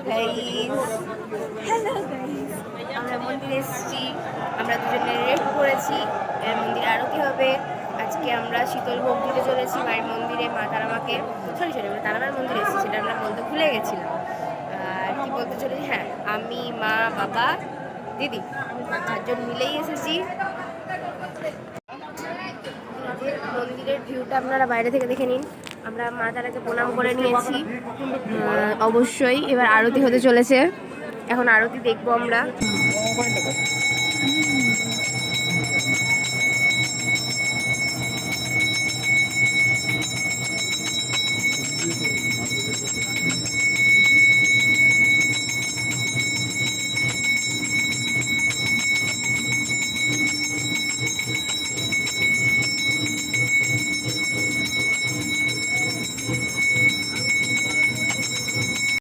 Guys, hello guys, আমরা মন্দিরে এসেছি। আমরা দুজনে রেড করেছি। মন্দিরে আরতি হবে। আজকে আমরা শীতল ভোগ দিতে চলেছি মায়ের মন্দিরে, মা তারামাকে। সরি আমরা তারামার মন্দিরে এসেছি, সেটা আমরা বলতে ভুলে গেছিলাম। আর কি বলতে চলেছি, হ্যাঁ, আমি, মা, বাবা, দিদি, চারজন মিলেই এসেছি। মন্দিরের ভিউটা আপনারা বাইরে থেকে দেখে নিন। আমরা মা তারাকে প্রণাম করে নিয়েছি। অবশ্যই এবার আরতি হতে চলেছে। এখন আরতি দেখবো আমরা।